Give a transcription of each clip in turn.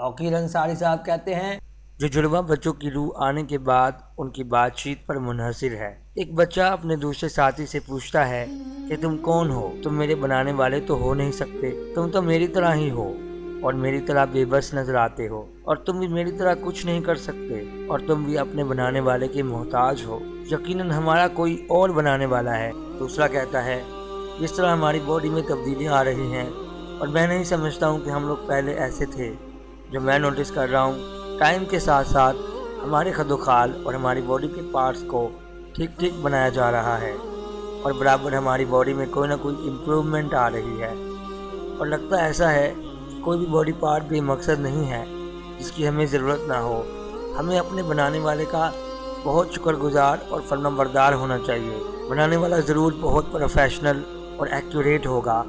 توقیر انصاری صاحب کہتے ہیں جو جڑواں بچوں کی روح آنے کے بعد ان کی بات چیت پر منحصر ہے۔ ایک بچہ اپنے دوسرے ساتھی سے پوچھتا ہے کہ تم کون ہو؟ تم میرے بنانے والے تو ہو نہیں سکتے، تم تو میری طرح ہی ہو اور میری طرح بے بس نظر آتے ہو، اور تم بھی میری طرح کچھ نہیں کر سکتے، اور تم بھی اپنے بنانے والے کے محتاج ہو، یقیناً ہمارا کوئی اور بنانے والا ہے۔ دوسرا کہتا ہے جس طرح ہماری باڈی میں تبدیلیاں آ رہی ہیں، اور میں نہیں سمجھتا ہوں کہ ہم لوگ پہلے ایسے تھے۔ جو میں نوٹس کر رہا ہوں، ٹائم کے ساتھ ساتھ ہمارے خد و خال اور ہماری باڈی کے پارٹس کو ٹھیک ٹھیک بنایا جا رہا ہے، اور برابر ہماری باڈی میں کوئی نہ کوئی امپروومنٹ آ رہی ہے، اور لگتا ایسا ہے کہ کوئی بھی باڈی پارٹ بے مقصد نہیں ہے جس کی ہمیں ضرورت نہ ہو۔ ہمیں اپنے بنانے والے کا بہت شکر گزار اور فرما بردار ہونا چاہیے۔ بنانے والا ضرور بہت پروفیشنل اور ایکوریٹ ہوگا،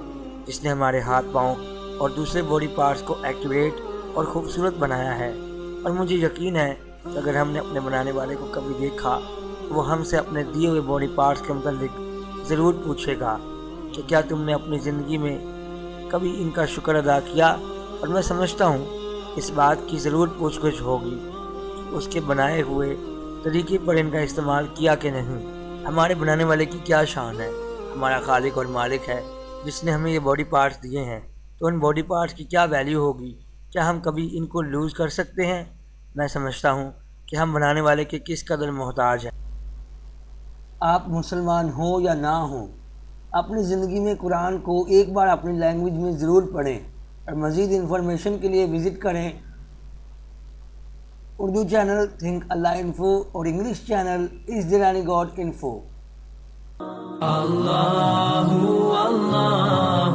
جس نے ہمارے ہاتھ پاؤں اور دوسرے باڈی پارٹس کو ایکوریٹ اور خوبصورت بنایا ہے، اور مجھے یقین ہے کہ اگر ہم نے اپنے بنانے والے کو کبھی دیکھا تو وہ ہم سے اپنے دیے ہوئے باڈی پارٹس کے متعلق ضرور پوچھے گا کہ کیا تم نے اپنی زندگی میں کبھی ان کا شکر ادا کیا؟ اور میں سمجھتا ہوں اس بات کی ضرور پوچھ گچھ ہوگی کہ اس کے بنائے ہوئے طریقے پر ان کا استعمال کیا کہ نہیں۔ ہمارے بنانے والے کی کیا شان ہے؟ ہمارا خالق اور مالک ہے جس نے ہمیں یہ باڈی پارٹس دیے ہیں، تو ان باڈی پارٹس کی کیا ویلیو ہوگی؟ کیا ہم کبھی ان کو لوز کر سکتے ہیں؟ میں سمجھتا ہوں کہ ہم بنانے والے کے کس قدر محتاج ہیں۔ آپ مسلمان ہوں یا نہ ہوں، اپنی زندگی میں قرآن کو ایک بار اپنی لینگویج میں ضرور پڑھیں، اور مزید انفارمیشن کے لیے وزٹ کریں اردو چینل تھنک اللہ انفو اور English channel is there any God info. Allah Allah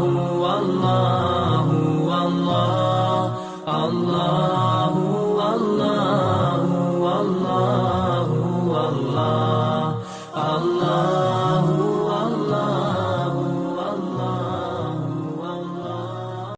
Allah Allah Allah Allah Allah Allah